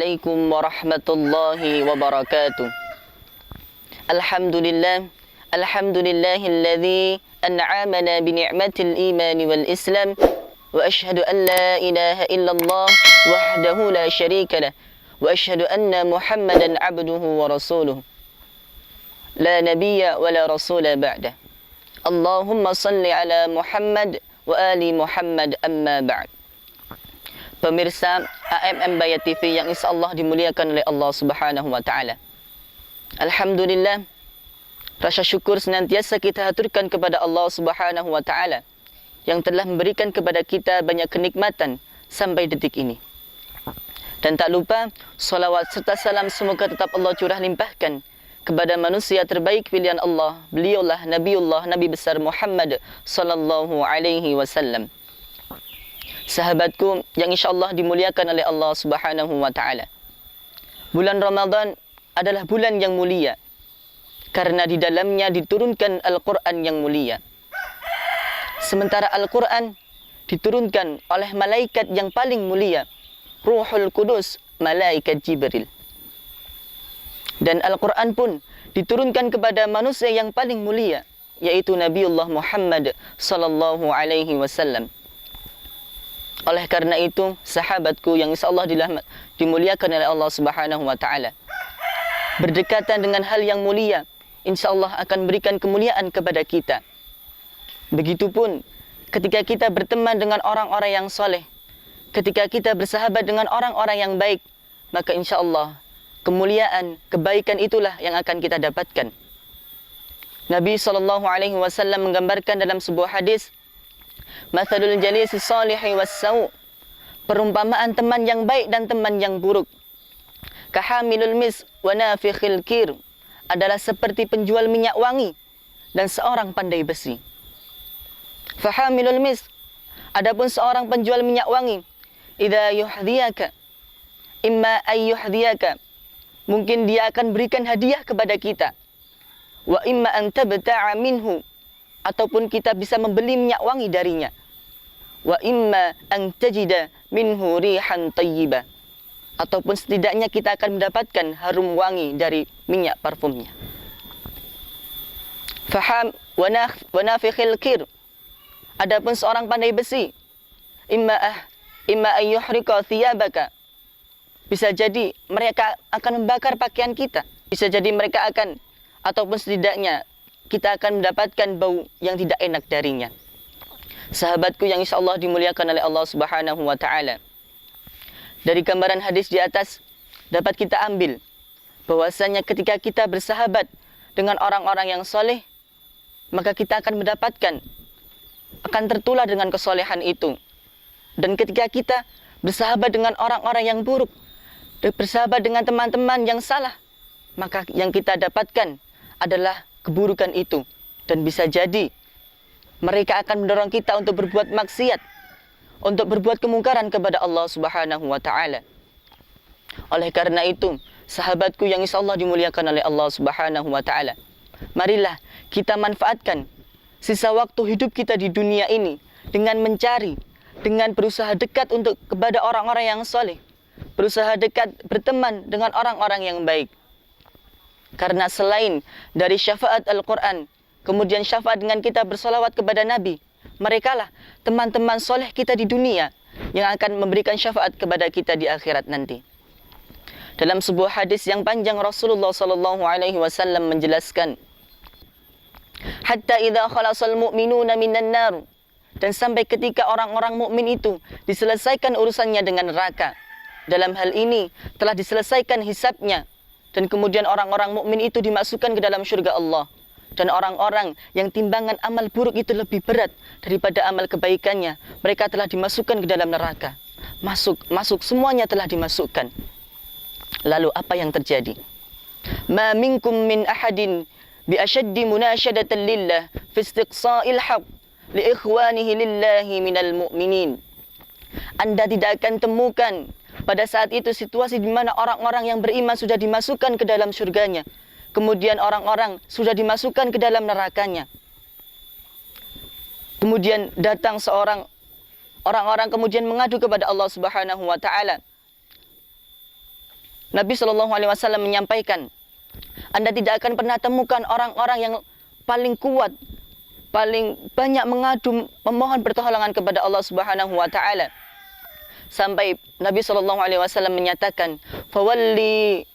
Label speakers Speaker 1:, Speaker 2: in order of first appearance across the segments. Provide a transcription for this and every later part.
Speaker 1: Assalamualaikum warahmatullahi wabarakatuh. Alhamdulillahilladzi an'amana bi ni'matil iman wal islam wa asyhadu an la ilaha illallah wahdahu la syarika lah wa asyhadu anna Muhammadan abduhu wa rasuluhu la nabiyya wa la rasula ba'da. Allahumma salli ala Muhammad wa ali Muhammad amma ba'd. Pemirsa AMM Bayat TV yang insyaallah dimuliakan oleh Allah Subhanahu wa taala. Alhamdulillah, rasa syukur senantiasa kita haturkan kepada Allah Subhanahu wa taala yang telah memberikan kepada kita banyak kenikmatan sampai detik ini. Dan tak lupa salawat serta salam semoga tetap Allah curah limpahkan kepada manusia terbaik pilihan Allah, beliaulah Nabiullah Nabi besar Muhammad sallallahu alaihi wasallam. Sahabatku yang insyaallah dimuliakan oleh Allah Subhanahu wa taala. Bulan Ramadan adalah bulan yang mulia karena di dalamnya diturunkan Al-Qur'an yang mulia. Sementara Al-Qur'an diturunkan oleh malaikat yang paling mulia, Ruhul Qudus, malaikat Jibril. Dan Al-Qur'an pun diturunkan kepada manusia yang paling mulia, yaitu Nabiullah Muhammad sallallahu alaihi wasallam. Oleh karena itu, sahabatku yang insyaallah dimuliakan oleh Allah Subhanahu wa taala, berdekatan dengan hal yang mulia, insyaallah akan berikan kemuliaan kepada kita. Begitupun ketika kita berteman dengan orang-orang yang soleh, ketika kita bersahabat dengan orang-orang yang baik, maka insyaallah kemuliaan, kebaikan itulah yang akan kita dapatkan. Nabi SAW menggambarkan dalam sebuah hadis, Mathalul jalisi salihi wassau, perumpamaan teman yang baik dan teman yang buruk. Kahamilul mis wa nafikhil kir, adalah seperti penjual minyak wangi dan seorang pandai besi. Fahamilul mis, adapun seorang penjual minyak wangi, idza yuhdiyaka imma ay yuhdiyaka, mungkin dia akan berikan hadiah kepada kita. Wa imma an tabta'a minhu, ataupun kita bisa membeli minyak wangi darinya. Wa imma an tajida minhu rihan tayyibah, ataupun setidaknya kita akan mendapatkan harum wangi dari minyak parfumnya. Faham wa nafikhil kir, adapun seorang pandai besi, imma ay yuhrika thiyabaka, bisa jadi mereka akan membakar pakaian kita. Bisa jadi mereka akan, ataupun setidaknya kita akan mendapatkan bau yang tidak enak darinya. Sahabatku yang insyaallah dimuliakan oleh Allah Subhanahu wa taala, dari gambaran hadis di atas dapat kita ambil bahwasanya ketika kita bersahabat dengan orang-orang yang soleh, maka kita akan mendapatkan, akan tertular dengan kesolehan itu. Dan ketika kita bersahabat dengan orang-orang yang buruk, bersahabat dengan teman-teman yang salah, maka yang kita dapatkan adalah keburukan itu. Dan bisa jadi mereka akan mendorong kita untuk berbuat maksiat, untuk berbuat kemungkaran kepada Allah Subhanahu wa taala. Oleh karena itu, sahabatku yang insyaallah dimuliakan oleh Allah Subhanahu wa taala, marilah kita manfaatkan sisa waktu hidup kita di dunia ini dengan mencari, dengan berusaha dekat untuk kepada orang-orang yang soleh, berusaha dekat berteman dengan orang-orang yang baik. Karena selain dari syafaat Al-Quran, kemudian syafaat dengan kita bersolawat kepada Nabi, merekalah teman-teman soleh kita di dunia yang akan memberikan syafaat kepada kita di akhirat nanti. Dalam sebuah hadis yang panjang, Rasulullah SAW menjelaskan, hatta idza khalasal mu'minuna minan nar, dan sampai ketika orang-orang mukmin itu diselesaikan urusannya dengan neraka. Dalam hal ini telah diselesaikan hisabnya, dan kemudian orang-orang mukmin itu dimasukkan ke dalam surga Allah. Dan orang-orang yang timbangan amal buruk itu lebih berat daripada amal kebaikannya, mereka telah dimasukkan ke dalam neraka. Masuk, semuanya telah dimasukkan. Lalu apa yang terjadi? Ma minkum min ahadin bi ashaddi munashadatan lillah fi istiqsa'il haqq li ikhwanihi lillahi minal mu'minin. Anda tidak akan temukan pada saat itu situasi di mana orang-orang yang beriman sudah dimasukkan ke dalam surganya, kemudian orang-orang sudah dimasukkan ke dalam nerakanya. Kemudian datang orang-orang kemudian mengadu kepada Allah Subhanahu wa taala. Nabi SAW menyampaikan, Anda tidak akan pernah temukan orang-orang yang paling kuat, paling banyak mengadu, memohon pertolongan kepada Allah Subhanahu wa taala. Sampai Nabi SAW menyatakan, fawalladhi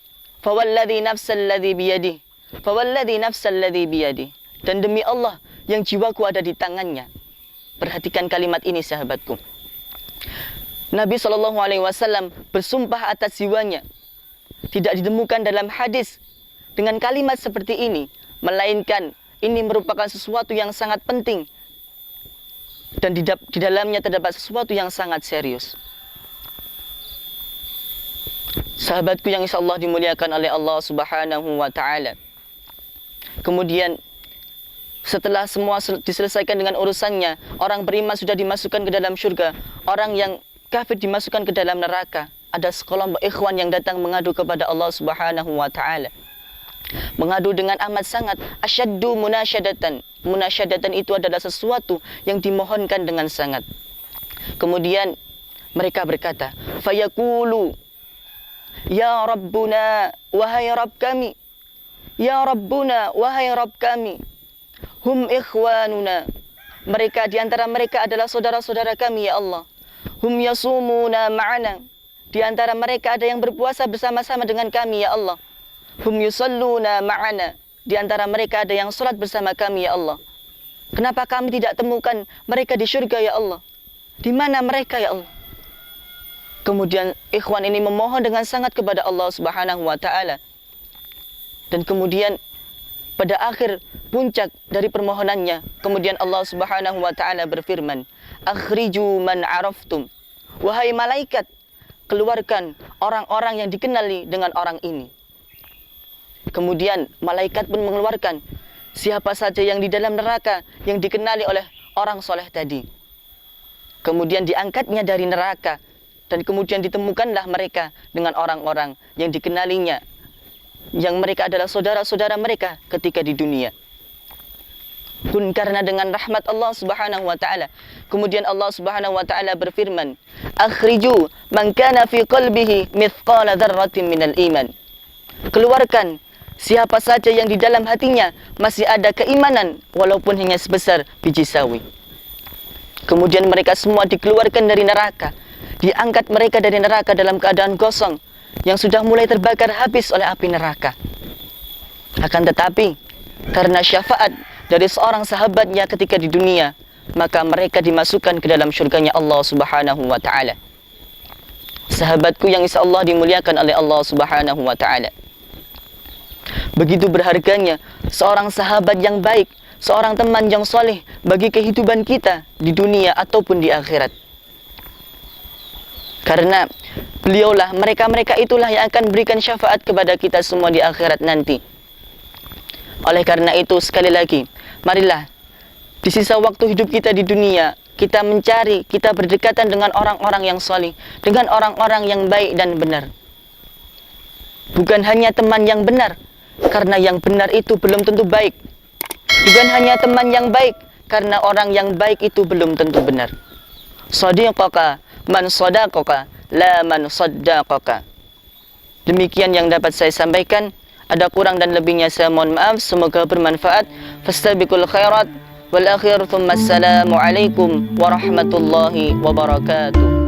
Speaker 1: nafsalladhi biyadih, fawalladhi nafsalladhi biyadih. Dan demi Allah yang jiwaku ada di tangannya. Perhatikan kalimat ini sahabatku. Nabi SAW bersumpah atas jiwanya. Tidak ditemukan dalam hadis dengan kalimat seperti ini, melainkan ini merupakan sesuatu yang sangat penting dan di dalamnya terdapat sesuatu yang sangat serius. Sahabatku yang insyaallah dimuliakan oleh Allah Subhanahu wa taala. Kemudian setelah semua diselesaikan dengan urusannya, orang beriman sudah dimasukkan ke dalam syurga, orang yang kafir dimasukkan ke dalam neraka. Ada sekelompok ikhwan yang datang mengadu kepada Allah Subhanahu wa taala. Mengadu dengan amat sangat asyaddu munasyadatan. Munasyadatan itu adalah sesuatu yang dimohonkan dengan sangat. Kemudian mereka berkata, fayaqulu, ya Rabbuna, wahai Rabb kami, ya Rabbuna, wahai Rabb kami, hum ikhwanuna, mereka di antara mereka adalah saudara-saudara kami ya Allah. Hum yasumuna ma'ana, di antara mereka ada yang berpuasa bersama-sama dengan kami ya Allah. Hum yusalluna ma'ana, di antara mereka ada yang salat bersama kami ya Allah. Kenapa kami tidak temukan mereka di syurga ya Allah? Di mana mereka ya Allah? Kemudian ikhwan ini memohon dengan sangat kepada Allah Subhanahu wa taala. Dan kemudian pada akhir puncak dari permohonannya, kemudian Allah Subhanahu wa taala berfirman, "Akhriju man araftum." Wahai malaikat, keluarkan orang-orang yang dikenali dengan orang ini. Kemudian malaikat pun mengeluarkan siapa saja yang di dalam neraka yang dikenali oleh orang soleh tadi. Kemudian diangkatnya dari neraka. Dan kemudian ditemukanlah mereka dengan orang-orang yang dikenalinya, yang mereka adalah saudara-saudara mereka ketika di dunia. Pun karena dengan rahmat Allah Subhanahu wa taala. Kemudian Allah Subhanahu wa taala berfirman, "Akhriju man kana fi qalbihi mithqala dzarratin minal iman." Keluarkan siapa saja yang di dalam hatinya masih ada keimanan walaupun hanya sebesar biji sawi. Kemudian mereka semua dikeluarkan dari neraka. Diangkat mereka dari neraka dalam keadaan gosong yang sudah mulai terbakar habis oleh api neraka. Akan tetapi karena syafaat dari seorang sahabatnya ketika di dunia, maka mereka dimasukkan ke dalam syurganya Allah Subhanahu wa taala. Sahabatku yang insyaallah dimuliakan oleh Allah Subhanahu wa taala. Begitu berharganya seorang sahabat yang baik, seorang teman yang soleh bagi kehidupan kita di dunia ataupun di akhirat. Karena beliaulah, mereka-mereka itulah yang akan berikan syafaat kepada kita semua di akhirat nanti. Oleh karena itu sekali lagi, marilah di sisa waktu hidup kita di dunia, kita mencari, kita berdekatan dengan orang-orang yang soleh, dengan orang-orang yang baik dan benar. Bukan hanya teman yang benar, karena yang benar itu belum tentu baik. Bukan hanya teman yang baik, karena orang yang baik itu belum tentu benar. Shadiqaka man sadaqaka la man saddaqaka. Demikian yang dapat saya sampaikan. Ada kurang dan lebihnya saya mohon maaf. Semoga bermanfaat. Fastabiqul khairat wal akhir thumma assalamu alaikum warahmatullahi wabarakatuh.